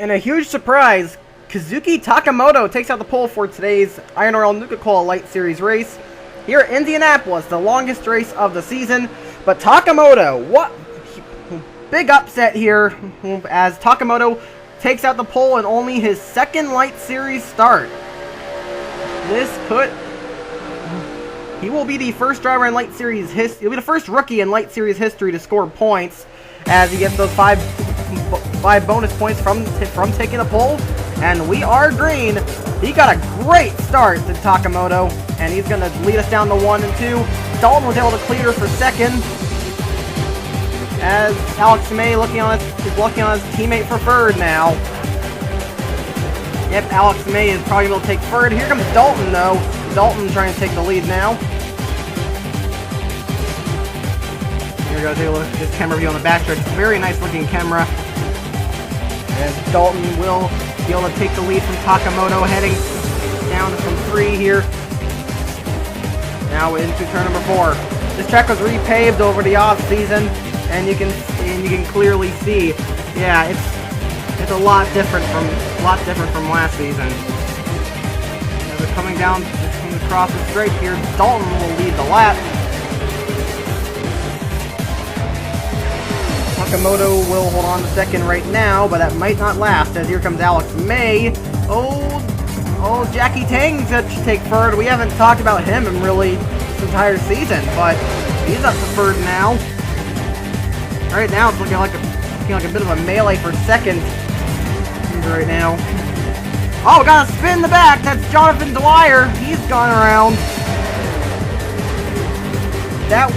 In a huge surprise, Kazuki Takamoto takes out the pole for today's INORL Nuka Light Series race here at Indianapolis, the longest race of the season. But Takamoto, what big upset here as Takamoto takes out the pole in only his second Light Series start. He will be the first driver in Light Series history. He'll be the first rookie in Light Series history to score points, as he gets those five bonus points from taking the pole. And we are green. He got a great start to Takamoto, and he's going to lead us down to 1 and 2. Dalton was able to clear for second, as Alex May is looking on his teammate for third now. Yep, Alex May is probably able to take third. Here comes Dalton, though. Dalton trying to take the lead now. Here we go, take a look at this camera view on the backstretch. Very nice looking camera. As Dalton will be able to take the lead from Takamoto, heading down from 3 here. Now into turn number 4. This track was repaved over the off season, and you can clearly see, yeah, it's a lot different from last season. As they're coming down across the straight here, Dalton will lead the lap. Takamoto will hold on to second right now, but that might not last, as here comes Alex May. Oh, Jackie Tang to take third. We haven't talked about him in really this entire season, but he's up to third now. Right now, it's looking like a bit of a melee for second right now. Oh, got a spin in the back. That's Jonathan Dwyer. He's gone around. That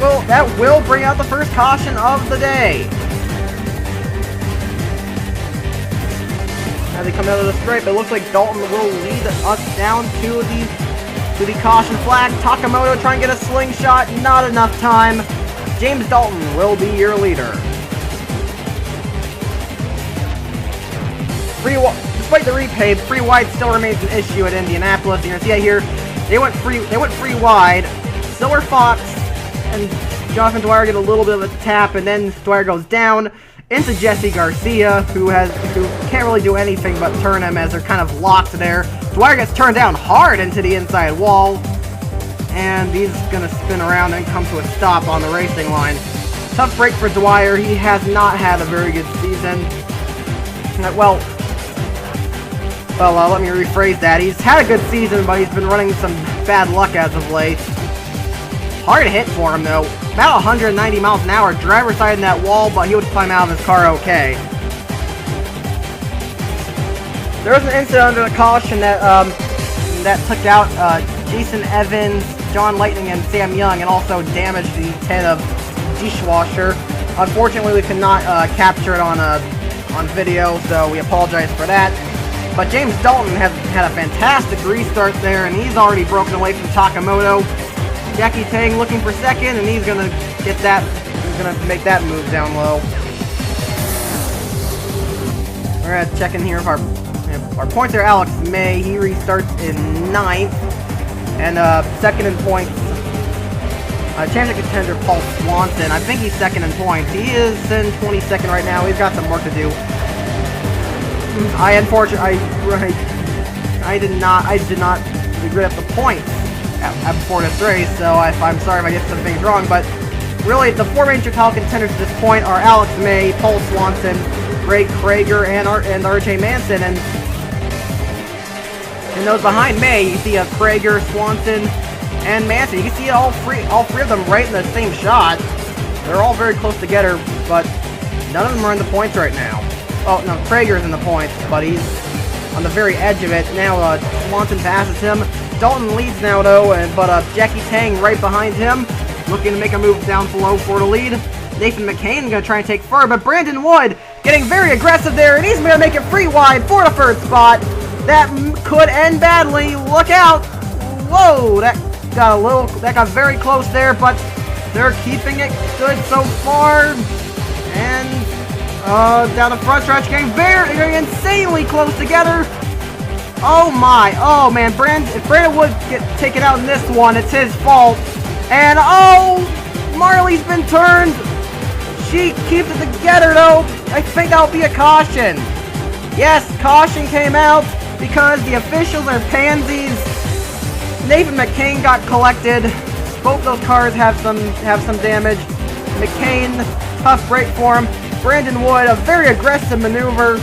will bring out the first caution of the day. As they come out of the straight, but it looks like Dalton will lead us down to the caution flag. Takamoto trying to get a slingshot. Not enough time. James Dalton will be your leader. Despite the repave, free wide still remains an issue at Indianapolis. You're gonna see that here. They went free wide. Silver Fox and Jonathan Dwyer get a little bit of a tap, and then Dwyer goes down into Jesse Garcia, who can't really do anything but turn him, as they're kind of locked there. Dwyer gets turned down hard into the inside wall, and he's gonna spin around and come to a stop on the racing line. Tough break for Dwyer. He has not had a very good season. Well, let me rephrase that. He's had a good season, but he's been running some bad luck as of late. Hard hit for him, though. About 190 miles an hour, driver's side in that wall, but he would climb out of his car okay. There was an incident under the caution that took out Jason Evans, John Lightning, and Sam Young, and also damaged the head of Dishwasher. Unfortunately, we could not capture it on video, so we apologize for that. But James Dalton has had a fantastic restart there, and he's already broken away from Takamoto. Jackie Tang looking for second, and he's gonna get that. He's gonna make that move down low. We're gonna check in here if our points are Alex May. He restarts in 9th, and second in points. Championship contender Paul Swanson. I think he's second in points. He is in 22nd right now. He's got some work to do. I did not grid up the points before this race, so I'm sorry if I get some things wrong, but really the 4 major title contenders at this point are Alex May, Paul Swanson, Ray Krager, and RJ Manson, and those behind May, you see Krager, Swanson, and Manson. You can see all three of them right in the same shot. They're all very close together, but none of them are in the points right now. Oh, no, Krager's in the points, but he's on the very edge of it. Now, Swanson passes him. Dalton leads now, though, but Jackie Tang right behind him, looking to make a move down below for the lead. Nathan McCain going to try and take third, but Brandon Wood getting very aggressive there, and he's going to make it free wide for the third spot. That could end badly. Look out! Whoa, that got very close there, but they're keeping it good so far. And down the front stretch, getting very insanely close together. Oh my, oh man, if Brandon Wood gets taken out in this one, it's his fault. And oh, Marley's been turned. She keeps it together though. I think that'll be a caution. Yes, caution came out because the officials are pansies. Nathan McCain got collected. Both those cars have some damage. McCain, tough break for him. Brandon Wood, a very aggressive maneuver.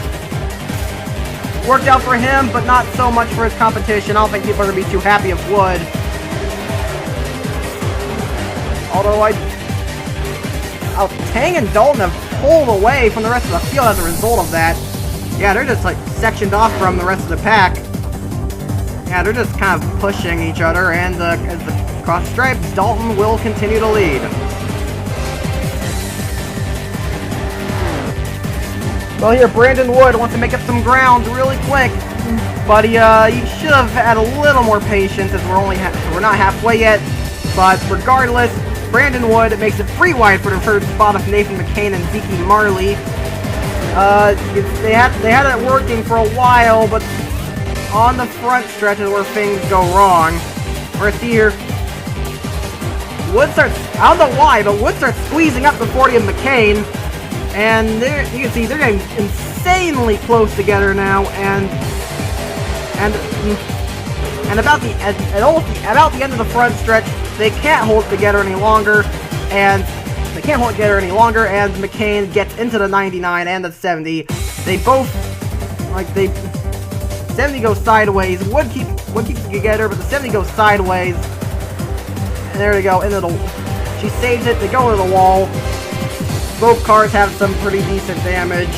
Worked out for him, but not so much for his competition. I don't think people are going to be too happy of Wood. Although Tang and Dalton have pulled away from the rest of the field as a result of that. Yeah, they're just like sectioned off from the rest of the pack. Yeah, they're just kind of pushing each other, and as the cross stripes, Dalton will continue to lead. Well, here, Brandon Wood wants to make up some ground really quick, but he should have had a little more patience as we're not halfway yet. But regardless, Brandon Wood makes it free wide for the third spot of Nathan McCain and Zeke Marley. They had it working for a while, but on the front stretch is where things go wrong. First here, Wood starts, I don't know why, but Wood starts squeezing up the 40 of McCain, and you can see they're getting insanely close together now, and about the end of the front stretch, they can't hold it together any longer, and McCain gets into the 99 and the 70. They both, 70 goes sideways. Wood keeps it together, but the 70 goes sideways. And there they go, she saves it, they go into the wall. Both cars have some pretty decent damage.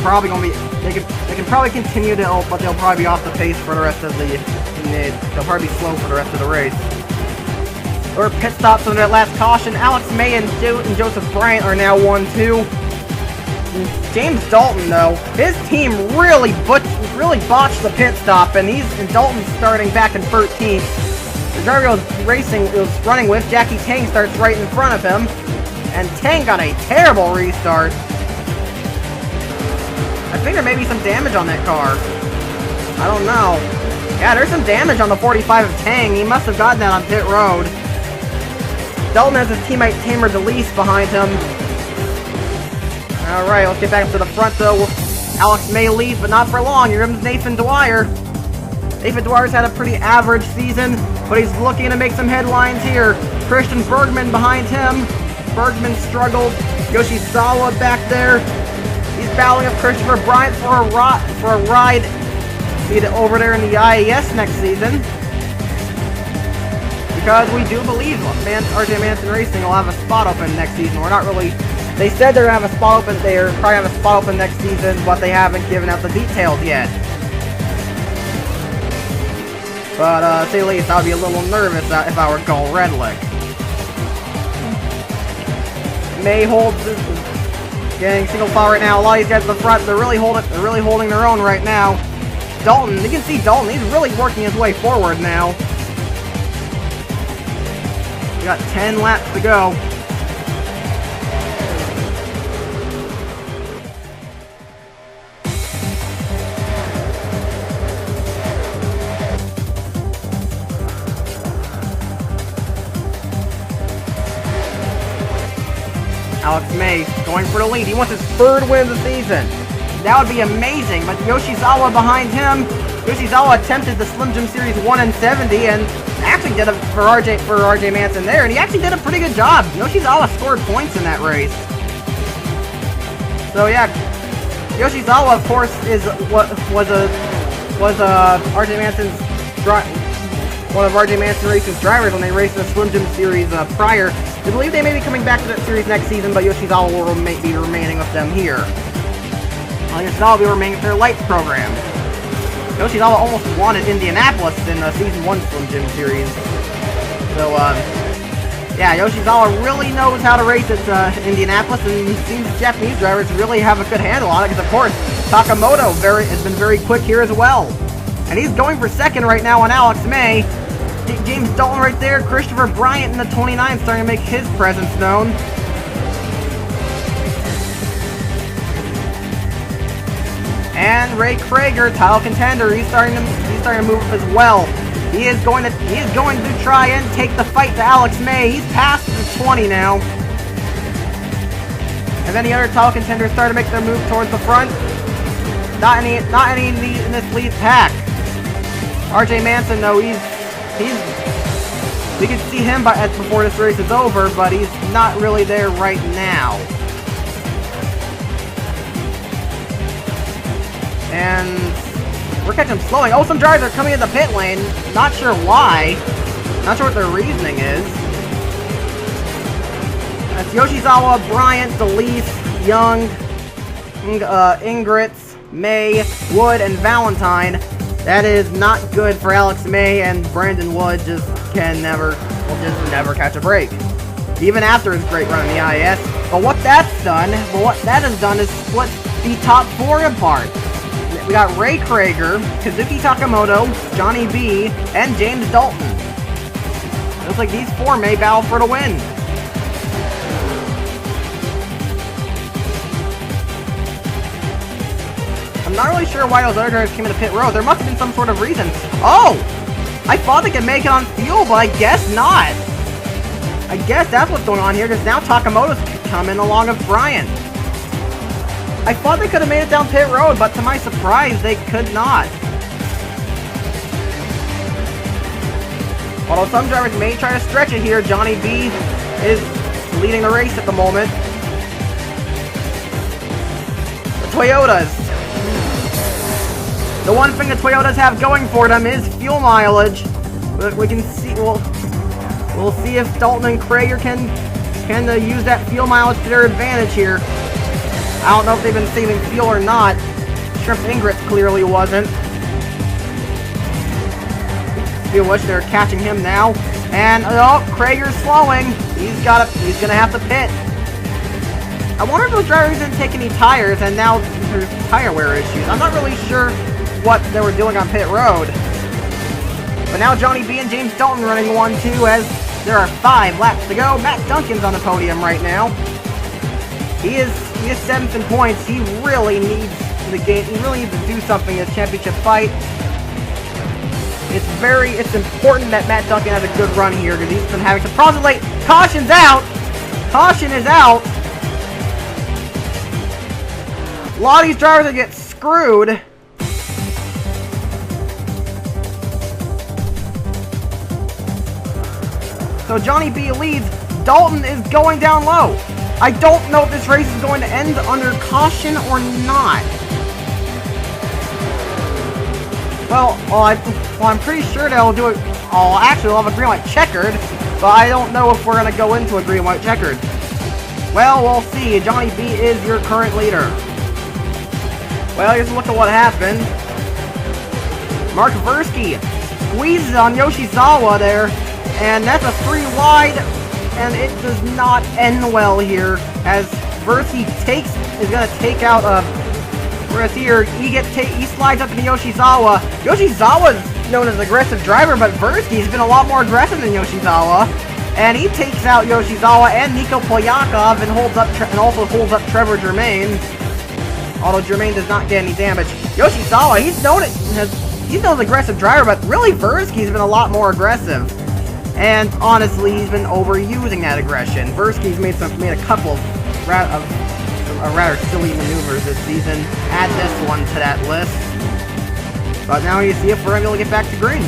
Probably gonna be, they can probably continue to, but they'll probably be off the pace for the rest of they'll probably be slow for the rest of the race. Or pit stops under that last caution. Alex May and Joseph Bryant are now 1-2. James Dalton, though, his team really botched the pit stop, and Dalton's starting back in 13th. The driver he was running with, Jackie Tang, starts right in front of him, and Tang got a terrible restart. I think there may be some damage on that car. I don't know. Yeah, there's some damage on the 45 of Tang. He must have gotten that on pit road. Dalton has his teammate Tamer DeLeese behind him. Alright, let's get back up to the front though. Alex May leads, but not for long. Here comes Nathan Dwyer. Nathan Dwyer's had a pretty average season, but he's looking to make some headlines here. Christian Bergman behind him. Bergman struggled. Yoshizawa back there. He's battling up Christopher Bryant for a ride over there in the IAS next season. Because we do believe RJ Manson Racing will have a spot open next season. We're not really... They said they're going to have a spot open. They're probably have a spot open next season, but they haven't given out the details yet. But, to say the least, I would be a little nervous if I were Cole Redlick. May holds... Getting single file right now. A lot of these guys at the front, they're really holding their own right now. Dalton, you can see Dalton, he's really working his way forward now. We got 10 laps to go. Alex May going for the lead. He wants his third win of the season. That would be amazing, but Yoshizawa behind him. Yoshizawa attempted the Slim Jim Series 1 and 70 and actually did it for RJ Manson there, and he actually did a pretty good job. Yoshizawa scored points in that race. So yeah, Yoshizawa, of course, was RJ Manson's one of RJ Manson Racing's drivers when they raced the Slim Jim Series prior. I believe they may be coming back to that series next season, but Yoshizawa will be remaining with them here. Yoshizawa will be remaining with their Lights program. Yoshizawa almost won at Indianapolis in Season 1 Slim Jim Series. So, yeah, Yoshizawa really knows how to race at Indianapolis, and it seems Japanese drivers really have a good handle on it, because, of course, Takamoto has been very quick here as well. And he's going for second right now on Alex May. James Dalton right there. Christopher Bryant in the 29 starting to make his presence known. And Ray Krager, title contender, he's starting to move up as well. He is going to try and take the fight to Alex May. He's past the 20 now. And then the other title contenders start to make their move towards the front. Not any in this lead pack. RJ Manson, though, we can see him before this race is over, but he's not really there right now. And we're catching him slowing. Oh, some drivers are coming in the pit lane. Not sure why. Not sure what their reasoning is. That's Yoshizawa, Bryant, Delise, Young, Ingritz, May, Wood, and Valentine. That is not good for Alex May, and Brandon Wood will just never catch a break. Even after his great run in the IS. But what that has done is split the top 4 apart. We got Ray Krager, Kazuki Takamoto, Johnny B, and James Dalton. Looks like these 4 may battle for the win. I'm not really sure why those other drivers came into pit road. There must have been some sort of reason. Oh! I thought they could make it on fuel, but I guess not. I guess that's what's going on here, because now Takamoto's coming along with Bryant. I thought they could have made it down pit road, but to my surprise, they could not. Although some drivers may try to stretch it here, Johnny B is leading the race at the moment. The Toyotas. The one thing the Toyotas have going for them is fuel mileage. We can see, we'll see if Dalton and Krager can use that fuel mileage to their advantage here. I don't know if they've been saving fuel or not. Shrimp Ingritz clearly wasn't. Speaking of which, they're catching him now. And, oh, Krager's slowing. He's gonna have to pit. I wonder if those drivers didn't take any tires, and now there's tire wear issues. I'm not really sure what they were doing on pit road. But now Johnny B and James Dalton running 1-2 as there are 5 laps to go. Matt Duncan's on the podium right now. He is 7th in points. He really needs to do something in this championship fight. It's important that Matt Duncan has a good run here because he's been having some problems late. Caution's out! Caution is out! A lot of these drivers are getting screwed. So Johnny B leads. Dalton is going down low. I don't know if this race is going to end under caution or not. Well, I'm pretty sure they'll do it. Oh, actually, they'll have a green white checkered, but I don't know if we're going to go into a green white checkered. Well, we'll see. Johnny B is your current leader. Well, here's a look at what happened. Mark Versky squeezes on Yoshizawa there, and that's a 3 wide, and it does not end well here, as Versky is going to take out whereas here, he slides up into Yoshizawa. Yoshizawa's known as an aggressive driver, but Versky's been a lot more aggressive than Yoshizawa. And he takes out Yoshizawa and Nico Polyakov and also holds up Trevor Germain. Although Germain does not get any damage. Yoshizawa, he's known as an aggressive driver, but really Versky's been a lot more aggressive. And honestly, he's been overusing that aggression. Versky's made a couple of rather silly maneuvers this season. Add this one to that list. But now you see if we're able to get back to green.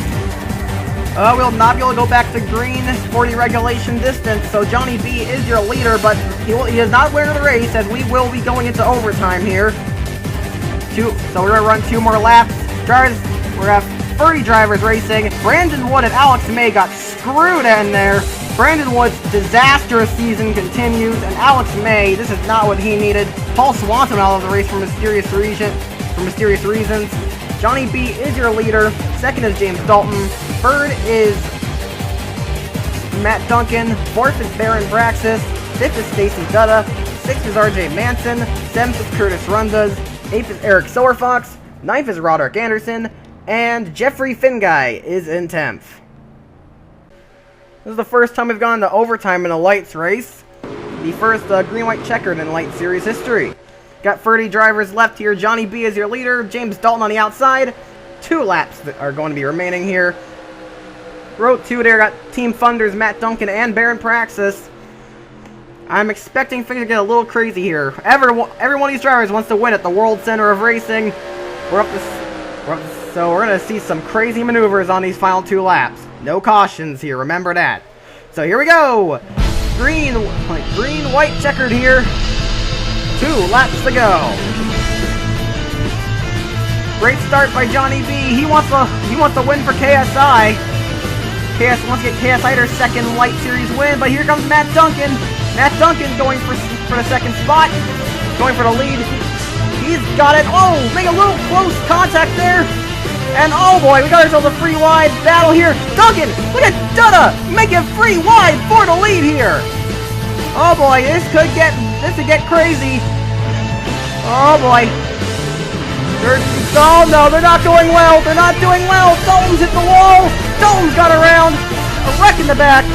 We'll not be able to go back to green for the regulation distance, so Johnny B is your leader, but he is not winning the race, as we will be going into overtime here. So we're going to run 2 more laps. We're going to have 30 drivers racing. Brandon Wood and Alex May got screwed in there. Brandon Wood's disastrous season continues, and Alex May, this is not what he needed. Paul Swanson out of the race for mysterious reasons. Johnny B is your leader. 2nd is James Dalton. 3rd is Matt Duncan. 4th is Baron Braxis. 5th is Stacy Dutta. 6th is RJ Manson. 7th is Curtis Rundas. 8th is Eric Sowerfox. 9th is Roderick Anderson. And Jeffrey Finguy is in 10th. This is the first time we've gone to overtime in a lights race. The first green-white checkered in light series history. Got 30 drivers left here. Johnny B is your leader. James Dalton on the outside. 2 laps that are going to be remaining here. Row 2 there got Team Thunder's Matt Duncan and Baron Praxis. I'm expecting things to get a little crazy here. Every one of these drivers wants to win at the World Center of Racing. So we're gonna see some crazy maneuvers on these final 2 laps. No cautions here, remember that. So here we go. Green, white checkered here. 2 laps to go. Great start by Johnny B. He wants to win for KSI. KS wants to get KSI their second Light Series win, but here comes Matt Duncan. Matt Duncan going for the second spot, going for the lead. He's got it. Oh, make a little close contact there. And oh boy, we got ourselves a free wide battle here. Duncan, look at Dutta make it free wide for the lead here. Oh boy, this could get crazy. Oh boy. Oh no, they're not going well. They're not doing well. Dalton's hit the wall. Dalton's got around. A wreck in the back.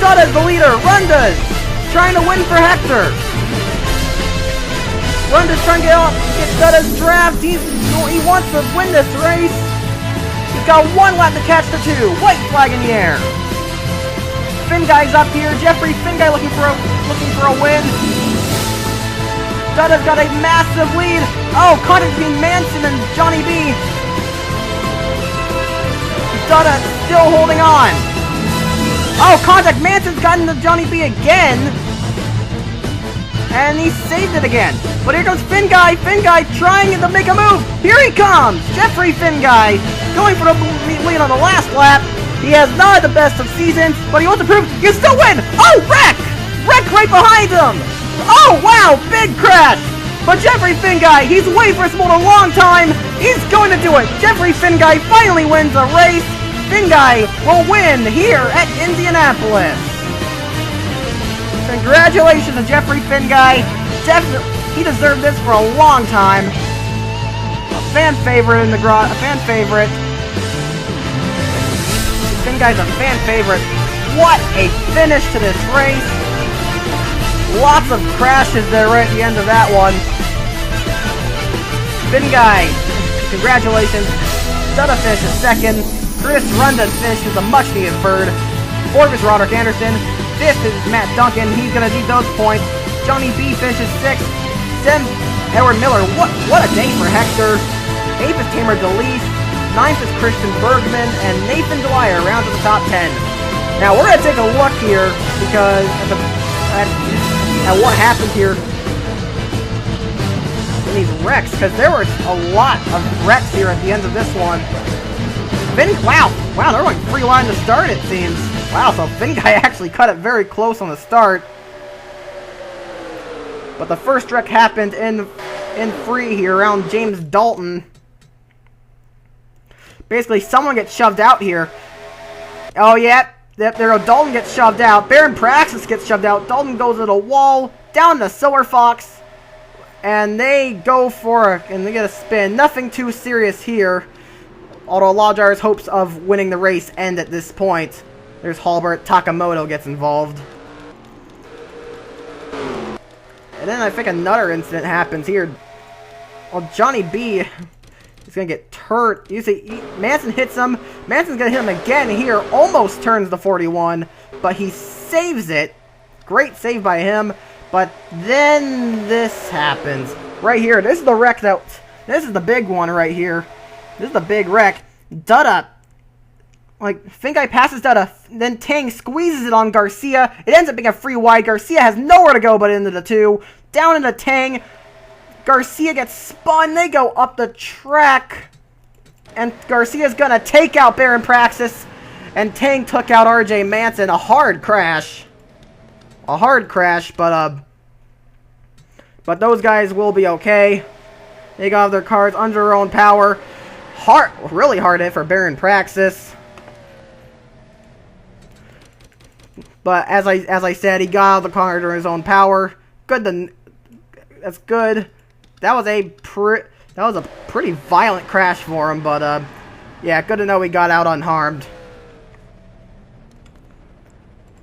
Dutta's the leader. Runda's trying to win for Hector. Runda's trying to get Dutta's draft. He wants to win this race. He's got 1 lap to catch the 2. White flag in the air. Finguy's up here. Jeffrey Finguy looking for a win. Dutta's got a massive lead. Oh, contact between Manson and Johnny B. Dutta still holding on. Oh, contact. Manson's gotten to Johnny B again. And he saved it again. But here comes Finguy. Finguy trying to make a move. Here he comes. Jeffrey Finguy going for the lead on the last lap. He has not the best of seasons, but he wants to prove he can still win. Oh, wreck! Wreck right behind him. Oh, wow, big crash. But Jeffrey Finguy, he's waiting for this moment a long time. He's going to do it. Jeffrey Finguy finally wins a race. Finguy will win here at Indianapolis. Congratulations to Jeffrey Finguy. Definitely, he deserved this for a long time. A fan favorite in the garage. A fan favorite. Finguy's a fan favorite. What a finish to this race. Lots of crashes there right at the end of that one. Finguy, congratulations. Dutta finishes second. Chris Runda finishes a much-needed third. Fourth is Roderick Anderson. Fifth is Matt Duncan. He's going to need those points. Johnny B finishes sixth. Seventh, Edward Miller. What a day for Hector. Eighth is Tamer DeLeese. Ninth is Christian Bergman. And Nathan Dwyer rounds to the top 10. Now, we're going to take a look here because at what happened here in these wrecks, because there were a lot of wrecks here at the end of this one. Wow, they're going free line to start, it seems. Wow, so Finguy actually cut it very close on the start. But the first wreck happened in free here around James Dalton. Basically, someone gets shoved out here. Oh, yeah. There go. Dalton gets shoved out. Baron Praxis gets shoved out. Dalton goes to the wall. Down to Silver Fox. And they go and they get a spin. Nothing too serious here. Although Lawjar's hopes of winning the race end at this point. There's Halbert. Takamoto gets involved. And then I think another incident happens here. Well, Johnny B is going to get hurt. You see, Manson hits him. Manson's going to hit him again here. Almost turns the 41, but he saves it. Great save by him. But then this happens. Right here. This is the wreck this is the big one right here. This is the big wreck. Dutta, Finguy passes Dutta, then Tang squeezes it on Garcia. It ends up being a free wide. Garcia has nowhere to go but into the 2. Down into Tang. Garcia gets spun. They go up the track. And Garcia's going to take out Baron Praxis. And Tang took out RJ Manson. A hard crash. But those guys will be okay. They got their cars under their own power. Really hard hit for Baron Praxis. But as I said, he got out of the car under his own power. That's good. That was a pretty violent crash for him, but yeah, good to know he got out unharmed.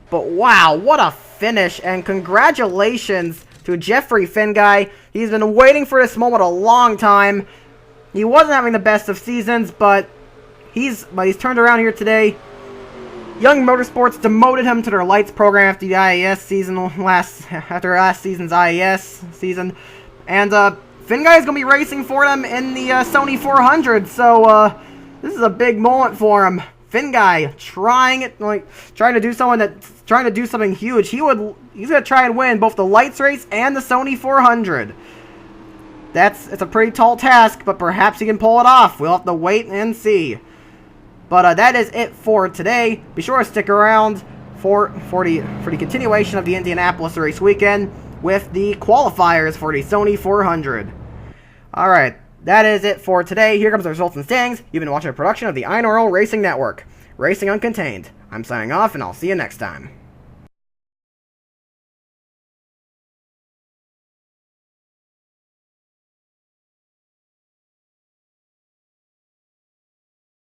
But wow, what a finish, and congratulations to Jeffrey Finguy. He's been waiting for this moment a long time. He wasn't having the best of seasons, but he's turned around here today. Young Motorsports demoted him to their lights program after the IAS season after last season's IAS season, and Guy is going to be racing for them in the Sony 400, so this is a big moment for him. Guy trying to do something huge. He's going to try and win both the Lights race and the Sony 400. It's a pretty tall task, but perhaps he can pull it off. We'll have to wait and see. But that is it for today. Be sure to stick around for the continuation of the Indianapolis race weekend with the qualifiers for the Sony 400. Alright, that is it for today. Here comes the results and standings. You've been watching a production of the INORL Racing Network. Racing Uncontained. I'm signing off, and I'll see you next time.